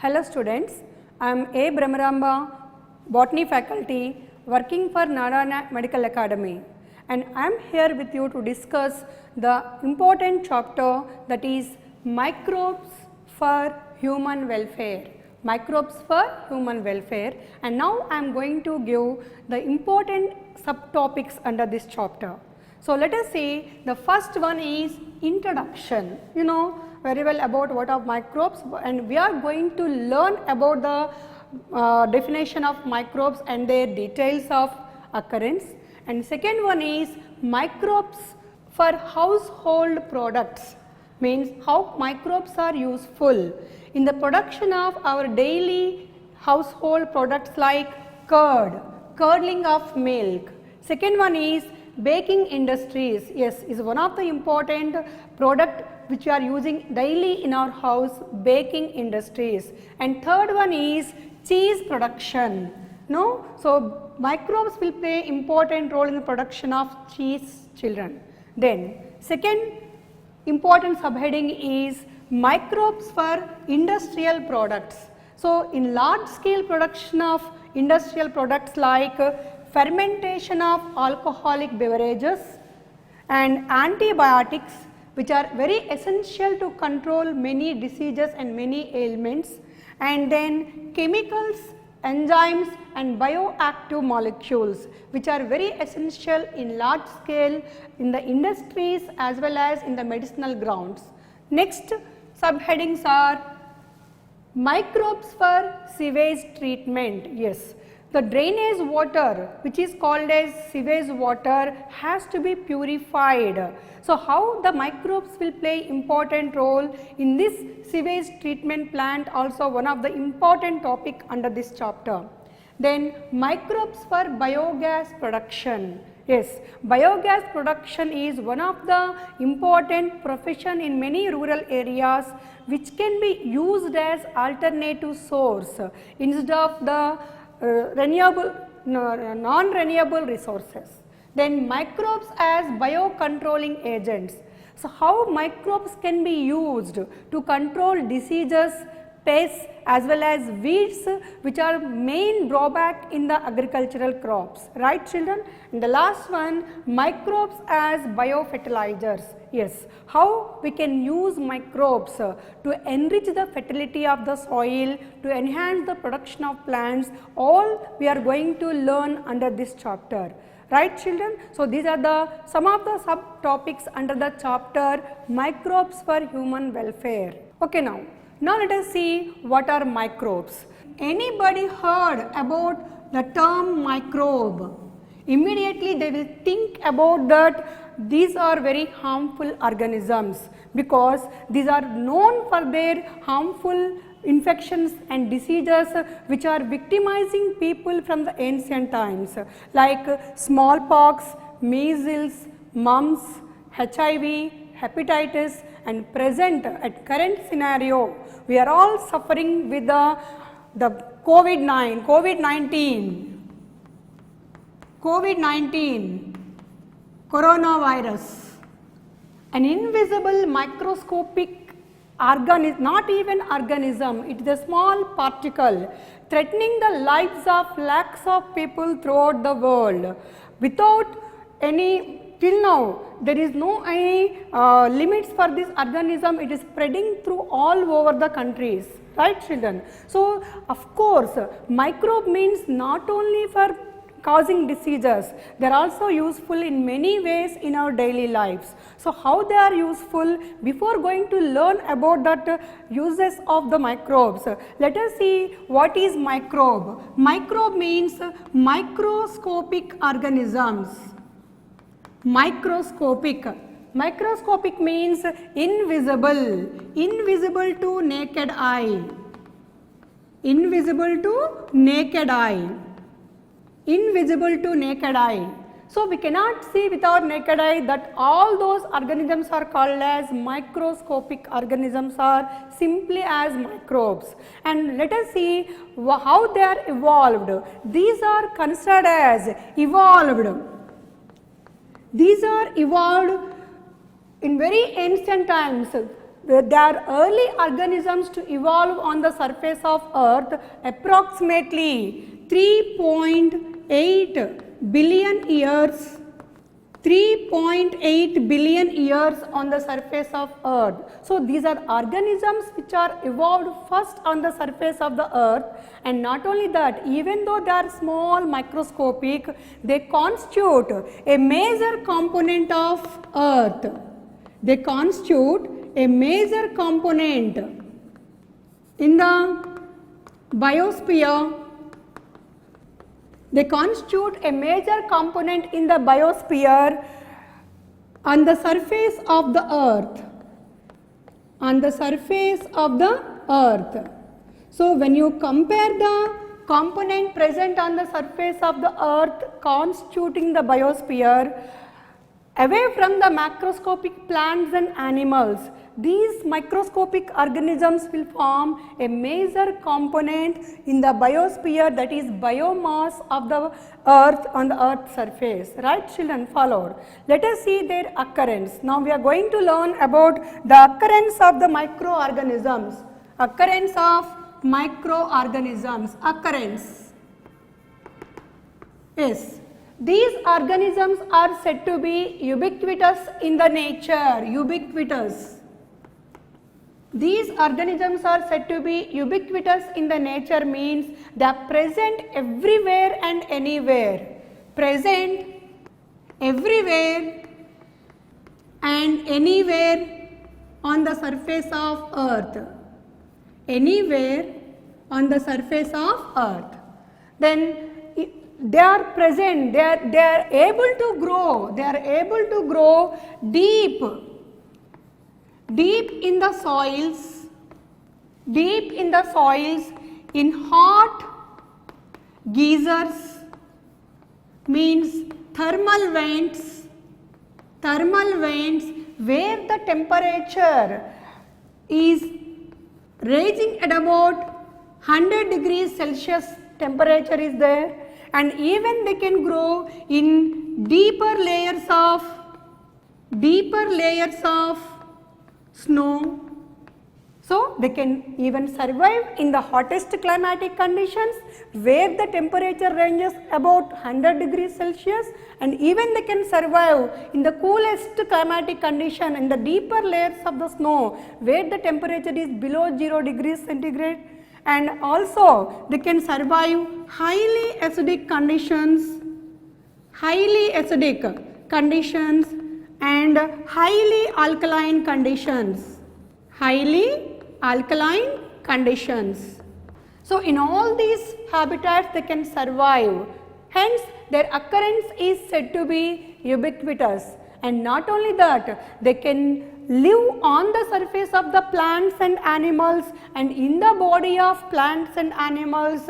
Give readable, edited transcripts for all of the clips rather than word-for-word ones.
Hello students, I am A. Brahmaramba, Botany faculty working for Narayana Medical Academy, and I am here with you to discuss the important chapter, that is microbes for human welfare. Microbes for human welfare, and now I am going to give the important subtopics under this chapter. So let us see, the first one is introduction. You know very well about what are microbes, and we are going to learn about the definition of microbes and their details of occurrence. And second one is microbes for household products, means how microbes are useful in the production of our daily household products like curd, curdling of milk. Second one is baking industries, yes, is one of the important product which we are using daily in our house, baking industries. And third one is cheese production. No? So microbes will play important role in the production of cheese, children. Then second important subheading is microbes for industrial products. So in large scale production of industrial products like fermentation of alcoholic beverages and antibiotics, which are very essential to control many diseases and many ailments, and then chemicals, enzymes and bioactive molecules, which are very essential in large scale in the industries as well as in the medicinal grounds. Next subheadings are microbes for sewage treatment. Yes, the drainage water, which is called as sewage water, has to be purified. So how the microbes will play important role in this sewage treatment plant, also one of the important topic under this chapter. Then microbes for biogas production. Yes, biogas production is one of the important profession in many rural areas, which can be used as alternative source instead of the non-renewable resources. Then microbes as biocontrolling agents. So how microbes can be used to control diseases, pests as well as weeds, which are main drawback in the agricultural crops, right children? And the last one, microbes as biofertilizers. Yes, how we can use microbes to enrich the fertility of the soil, to enhance the production of plants, all we are going to learn under this chapter. Right children? So these are the some of the subtopics under the chapter microbes for human welfare. Okay, now let us see what are microbes. Anybody heard about the term microbe? Immediately they will think about that these are very harmful organisms, because these are known for their harmful infections and diseases which are victimizing people from the ancient times, like smallpox, measles, mumps, HIV, hepatitis, and present at current scenario we are all suffering with the COVID-19 coronavirus, an invisible microscopic organism, not even organism, it is a small particle threatening the lives of lakhs of people throughout the world. Without any, till now there is no any limits for this organism, it is spreading through all over the countries, right children? So of course microbe means not only for causing diseases, they are also useful in many ways in our daily lives. So how they are useful? Before going to learn about that uses of the microbes, let us see what is microbe. Microbe means microscopic organisms. Microscopic means invisible to naked eye, invisible to naked eye. So we cannot see with our naked eye that all those organisms are called as microscopic organisms, are simply as microbes. And let us see how they are evolved. These are considered as evolved. These are evolved in very ancient times. They are early organisms to evolve on the surface of earth approximately 3.8 billion years 3.8 billion years on the surface of earth. So these are organisms which are evolved first on the surface of the earth, and not only that, even though they are small, microscopic, they constitute a major component of earth. They constitute a major component in the biosphere. They constitute a major component in the biosphere on the surface of the earth. On the surface of the earth. So when you compare the component present on the surface of the earth constituting the biosphere away from the macroscopic plants and animals, these microscopic organisms will form a major component in the biosphere, that is biomass of the earth on the earth's surface. Right children, followed. Let us see their occurrence. Now we are going to learn about the occurrence of the microorganisms. Occurrence of microorganisms. Occurrence. Yes. These organisms are said to be ubiquitous in the nature. Ubiquitous. These organisms are said to be ubiquitous in the nature means they are present everywhere and anywhere. Present everywhere and anywhere on the surface of earth. Anywhere on the surface of earth. Then they are present, they are able to grow, deep in the soils, in hot geysers, means thermal vents where the temperature is ranging at about 100 degrees Celsius temperature is there, and even they can grow in deeper layers of snow. So they can even survive in the hottest climatic conditions where the temperature ranges about 100 degrees Celsius, and even they can survive in the coolest climatic condition in the deeper layers of the snow where the temperature is below 0 degrees centigrade, and also they can survive highly acidic conditions and highly alkaline conditions. So in all these habitats they can survive, hence their occurrence is said to be ubiquitous. And not only that, they can live on the surface of the plants and animals and in the body of plants and animals,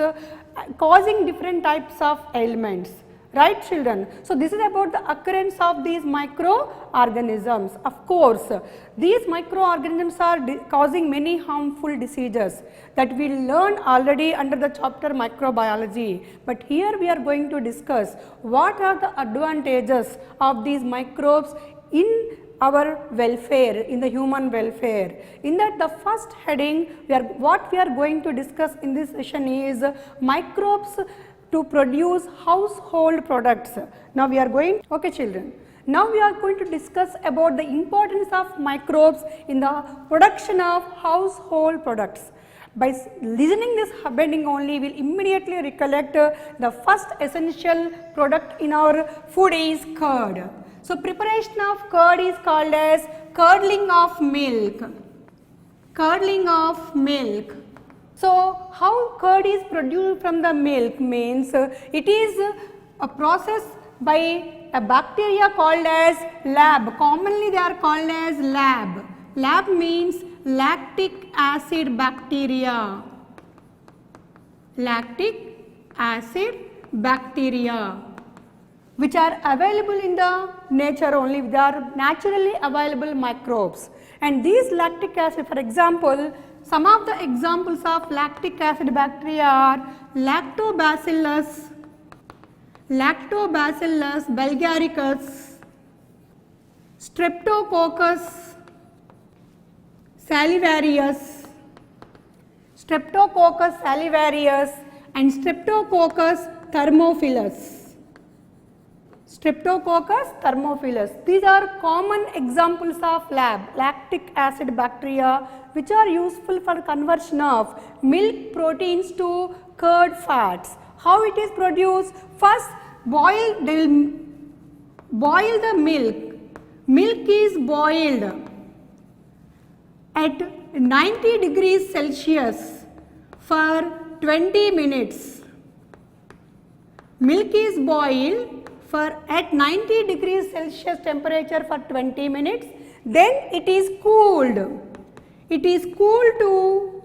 causing different types of ailments. Right children? So this is about the occurrence of these microorganisms. Of course, these microorganisms are causing many harmful diseases that we learned already under the chapter microbiology. But here we are going to discuss what are the advantages of these microbes in our welfare, in the human welfare. In that, the first heading, what we are going to discuss in this session is microbes to produce household products. Now we are going, okay children, now we are going to discuss about the importance of microbes in the production of household products. By listening this heading only, we will immediately recollect the first essential product in our food is curd. So preparation of curd is called as curdling of milk. So how curd is produced from the milk means it is a process by a bacteria called as lab. Commonly they are called as lab. Lab means lactic acid bacteria. Which are available in the nature only. They are naturally available microbes. And these lactic acid, for example, some of the examples of lactic acid bacteria are Lactobacillus bulgaricus, Streptococcus salivarius, Streptococcus salivarius and Streptococcus thermophilus. Streptococcus thermophilus. These are common examples of lactic acid bacteria which are useful for conversion of milk proteins to curd fats. How it is produced? First, boil the milk. Milk is boiled at 90 degrees Celsius for 20 minutes. Milk is boiled at 90 degrees Celsius temperature for 20 minutes. Then it is cooled. It is cooled to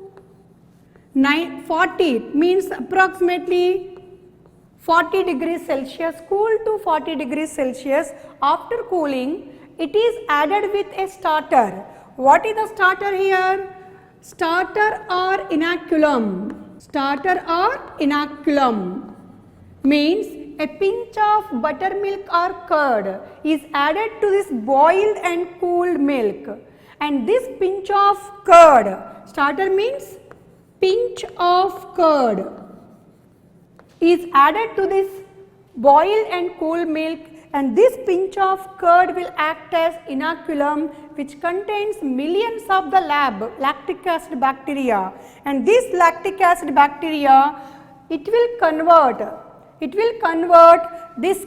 40, means approximately 40 degrees Celsius, cooled to 40 degrees Celsius. After cooling, it is added with a starter. What is the starter here? Starter or inoculum. Starter or inoculum means a pinch of buttermilk or curd is added to this boiled and cooled milk, and this pinch of curd, starter means pinch of curd, is added to this boiled and cooled milk, and this pinch of curd will act as inoculum which contains millions of the lactic acid bacteria, and this lactic acid bacteria, it will convert this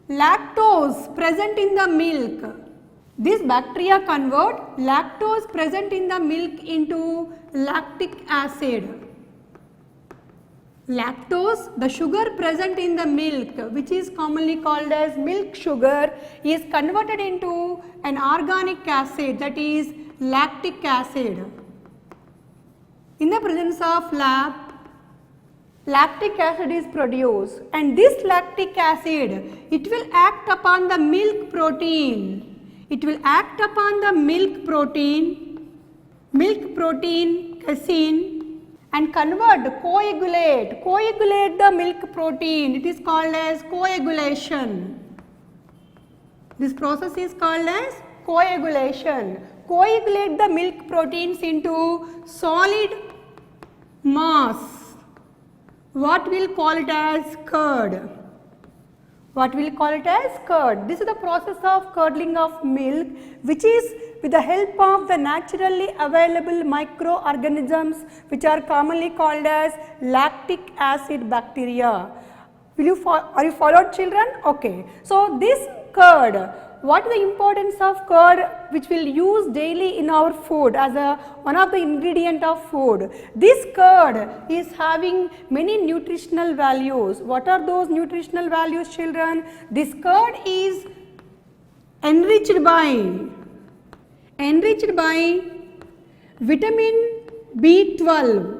lactose present in the milk. This bacteria convert lactose present in the milk into lactic acid. Lactose, the sugar present in the milk, which is commonly called as milk sugar, is converted into an organic acid, that is lactic acid. In the presence of lactic acid is produced, and this lactic acid, it will act upon the milk protein. It will act upon the milk protein casein, and coagulate the milk protein. It is called as coagulation. This process is called as coagulation. Coagulate the milk proteins into solid mass. What we'll call it as curd. This is the process of curdling of milk, which is with the help of the naturally available microorganisms which are commonly called as lactic acid bacteria. Are you followed, children? Okay. So this curd, what is the importance of curd which we will use daily in our food as one of the ingredient of food? This curd is having many nutritional values. What are those nutritional values, children? This curd is enriched by vitamin B12.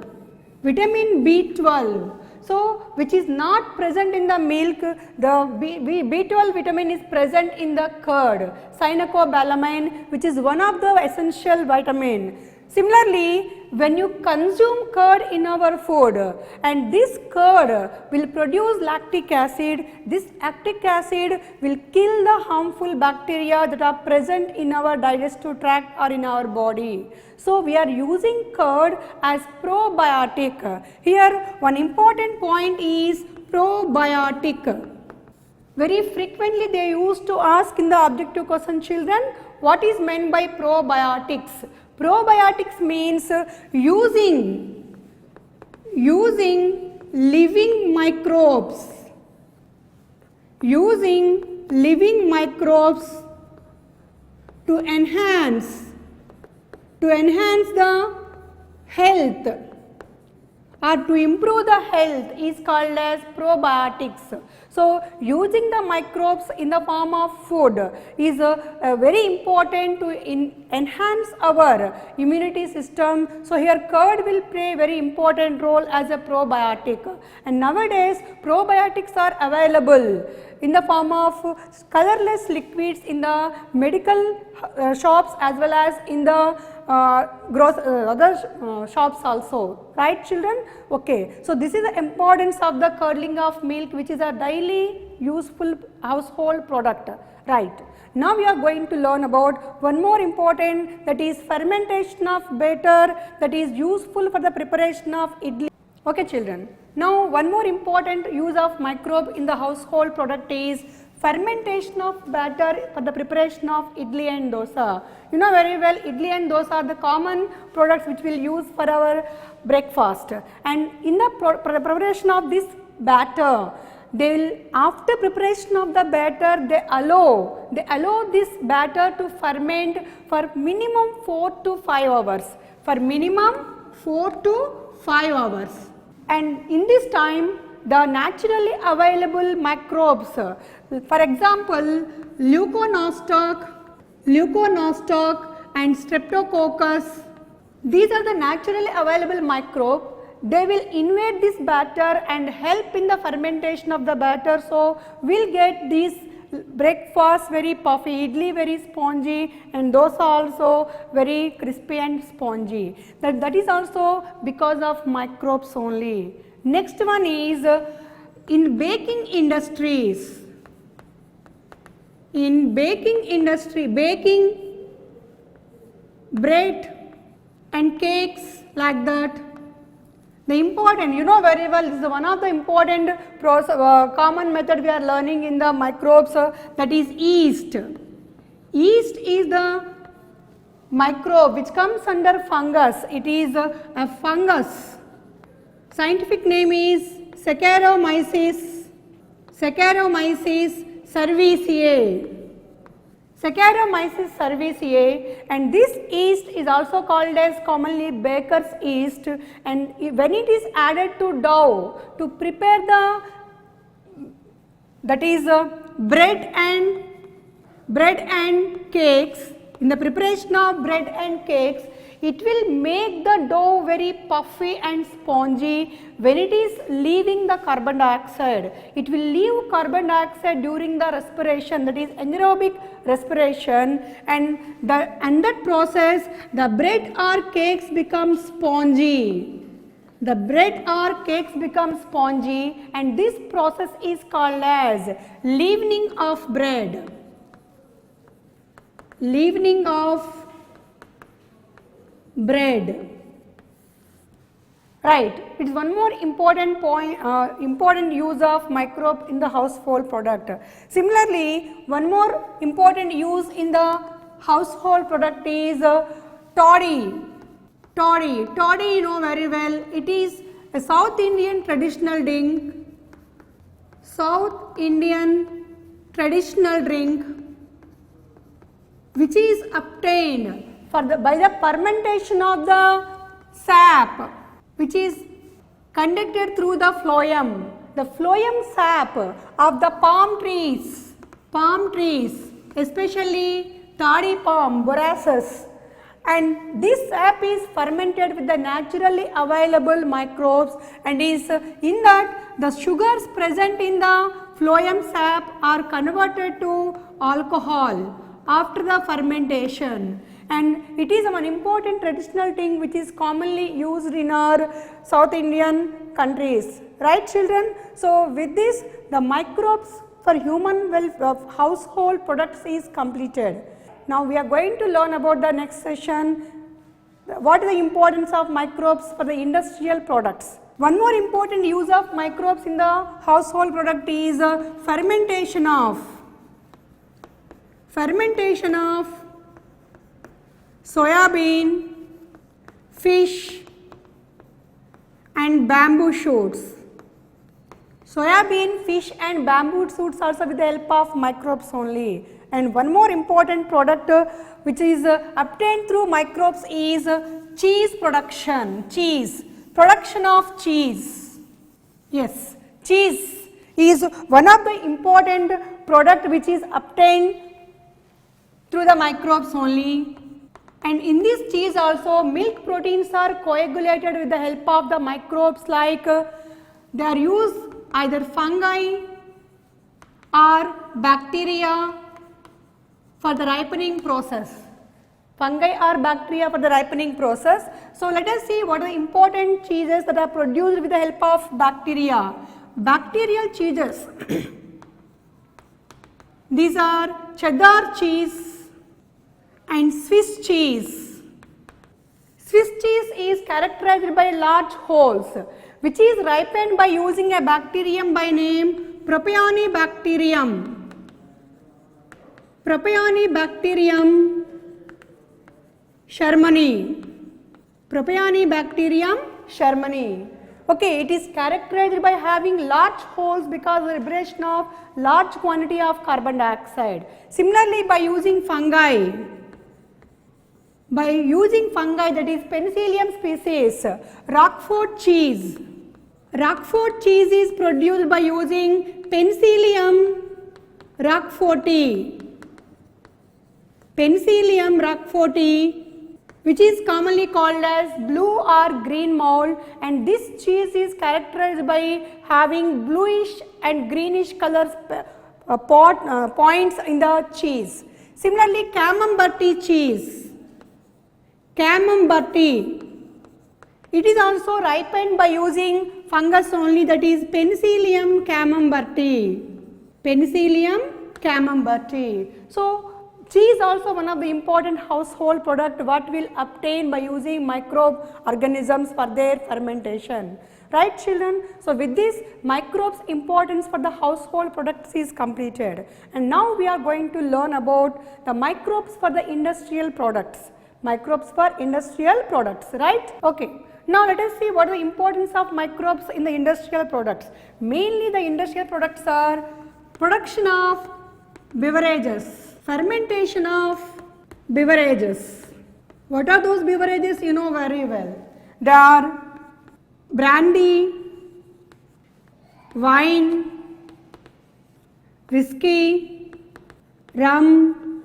So, which is not present in the milk, the B12 vitamin is present in the curd, cyanocobalamin, which is one of the essential vitamin. Similarly, when you consume curd in our food, and this curd will produce lactic acid, this lactic acid will kill the harmful bacteria that are present in our digestive tract or in our body. So, we are using curd as probiotic. Here one important point is probiotic. Very frequently they used to ask in the objective question, children, what is meant by probiotics? Probiotics means using living microbes to enhance the health or to improve the health is called as probiotics. So, using the microbes in the form of food is very important to enhance our immunity system. So, here curd will play a very important role as a probiotic, and nowadays probiotics are available in the form of colorless liquids in the medical shops as well as in the other shops also, right children? Okay, so this is the importance of the curdling of milk, which is a daily useful household product, right? Now we are going to learn about one more important, that is fermentation of batter, that is useful for the preparation of idli. Okay children, now one more important use of microbe in the household product is fermentation of batter for the preparation of idli and dosa. You know very well, idli and dosa are the common products which we will use for our breakfast, and in the preparation of this batter, they will, after preparation of the batter, they allow this batter to ferment for minimum 4 to 5 hours, for minimum 4 to 5 hours. And in this time, the naturally available microbes, for example, Leuconostoc and Streptococcus, these are the naturally available microbes. They will invade this batter and help in the fermentation of the batter. So, we will get these breakfast very puffy, idli very spongy, and dosa also very crispy and spongy. That is also because of microbes only. Next one is in baking industries. In baking industry, baking bread and cakes like that. The important, you know very well, this is one of the important common method we are learning in the microbes, that is yeast. Yeast is the microbe which comes under fungus. It is a fungus. Scientific name is Saccharomyces cerevisiae. Saccharomyces cerevisiae, and this yeast is also called as commonly baker's yeast, and when it is added to dough to prepare the, that is bread and cakes, in the preparation of bread and cakes, it will make the dough very puffy and spongy when it is leaving the carbon dioxide. It will leave carbon dioxide during the respiration, that is anaerobic respiration, and that process the bread or cakes become spongy. The bread or cakes become spongy, and this process is called as leavening of bread. Leavening of bread. Right, it is one more important point, important use of microbe in the household product. Similarly, one more important use in the household product is toddy. Toddy you know very well, it is a South Indian traditional drink. South Indian traditional drink which is obtained by the fermentation of the sap, which is conducted through the phloem. The phloem sap of the palm trees, especially toddy palm, Borassus, and this sap is fermented with the naturally available microbes, and is in that the sugars present in the phloem sap are converted to alcohol after the fermentation. And it is one important traditional thing which is commonly used in our South Indian countries, right children? So, with this the microbes for human household products is completed. Now, we are going to learn about the next session, what is the importance of microbes for the industrial products. One more important use of microbes in the household product is fermentation of soybean, fish and bamboo shoots. Soybean, fish and bamboo shoots also with the help of microbes only. And one more important product which is obtained through microbes is cheese production. Production of cheese. Yes, cheese is one of the important product which is obtained through the microbes only. And in this cheese also milk proteins are coagulated with the help of the microbes, like they are used either fungi or bacteria for the ripening process. Fungi or bacteria for the ripening process. So let us see what are the important cheeses that are produced with the help of bacteria. Bacterial cheeses. These are cheddar cheese and Swiss cheese. Swiss cheese is characterized by large holes, which is ripened by using a bacterium by name Propionibacterium. Propionibacterium Shermani. Propionibacterium Shermani. Okay, it is characterized by having large holes because of the liberation of large quantity of carbon dioxide. Similarly, by using fungi, that is Penicillium species, Roquefort cheese. Roquefort cheese is produced by using Penicillium roqueforti. Penicillium roqueforti, which is commonly called as blue or green mold, and this cheese is characterized by having bluish and greenish colors points in the cheese. Similarly, Camembert cheese. Camembert, it is also ripened by using fungus only, that is Penicillium camemberti. Penicillium camemberti. So cheese is also one of the important household product what will obtain by using microorganisms for their fermentation. Right children? So with this, microbes importance for the household products is completed, and now we are going to learn about the microbes for the industrial products. Microbes for industrial products, right? Okay. Now let us see what is the importance of microbes in the industrial products. Mainly the industrial products are production of beverages, fermentation of beverages. What are those beverages? You know very well. They are brandy, wine, whiskey, rum,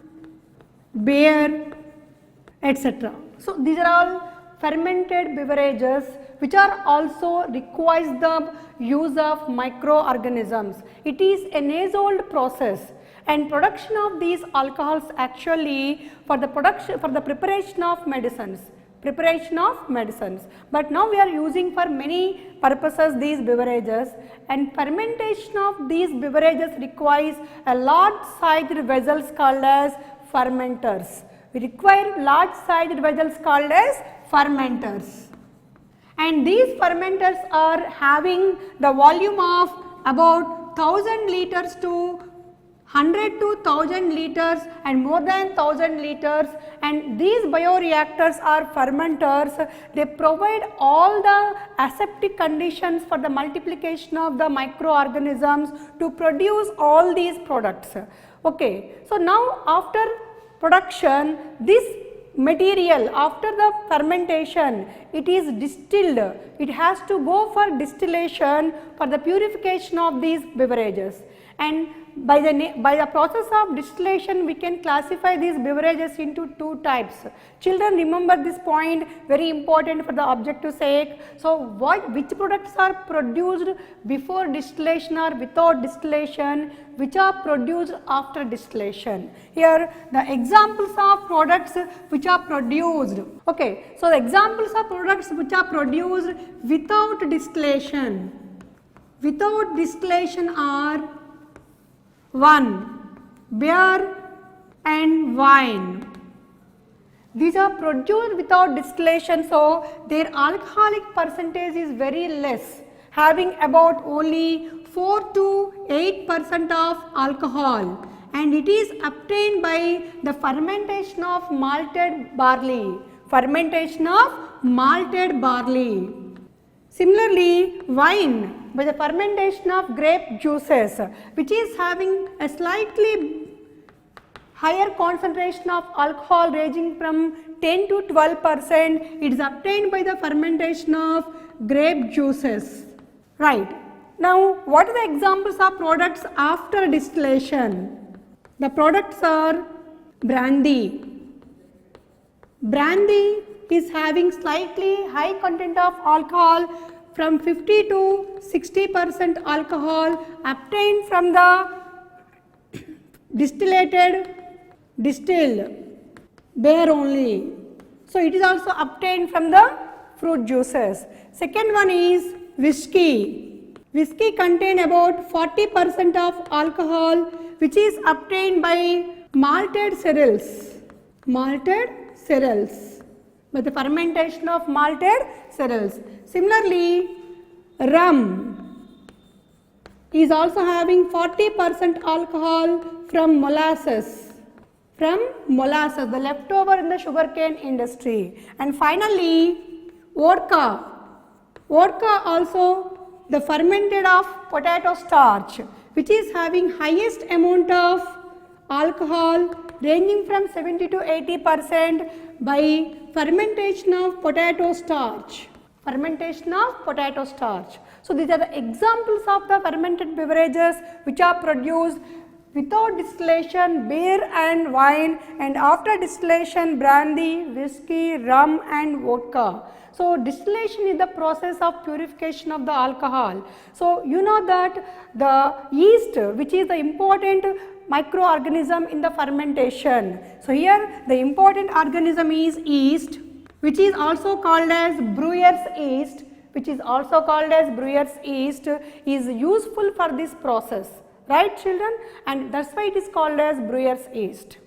beer, etc. So these are all fermented beverages which are also requires the use of microorganisms. It is an age-old process, and production of these alcohols actually for the preparation of medicines. But now we are using for many purposes these beverages, and fermentation of these beverages requires a large sized vessels called as fermenters. We require large sized vessels called as fermenters, and these fermenters are having the volume of about 1000 liters to 100 to 1000 liters and more than 1000 liters, and these bioreactors are fermenters. They provide all the aseptic conditions for the multiplication of the microorganisms to produce all these products. Okay, so now after production, this material after the fermentation, it is distilled. It has to go for distillation for the purification of these beverages, and by the process of distillation we can classify these beverages into two types. Children, remember this point, very important for the objective sake. So which products are produced before distillation or without distillation, which are produced after distillation. Here the examples of products which are produced. Okay, so the examples of products which are produced without distillation. Without distillation are 1. Beer and wine. These are produced without distillation, so their alcoholic percentage is very less, having about only 4 to 8% of alcohol, and it is obtained by the fermentation of malted barley. Similarly, wine by the fermentation of grape juices, which is having a slightly higher concentration of alcohol ranging from 10 to 12%, it is obtained by the fermentation of grape juices. Right. Now, what are the examples of products after distillation? The products are brandy. Brandy is having slightly high content of alcohol, from 50 to 60% alcohol obtained from the distilled beer only. So it is also obtained from the fruit juices. Second one is whiskey. Whiskey contain about 40% of alcohol, which is obtained by malted cereals. Malted cereals, by the fermentation of malted cereals. Similarly, rum is also having 40% alcohol from molasses. From molasses, the leftover in the sugarcane industry. And finally, vodka. Vodka also the fermented of potato starch, which is having highest amount of alcohol ranging from 70 to 80% by fermentation of potato starch. Fermentation of potato starch. So these are the examples of the fermented beverages which are produced without distillation, beer and wine, and after distillation, brandy, whiskey, rum and vodka. So distillation is the process of purification of the alcohol. So you know that the yeast, which is the important microorganism in the fermentation. So here the important organism is yeast, which is also called as brewer's yeast, is useful for this process. Right children, and that is why it is called as brewer's yeast.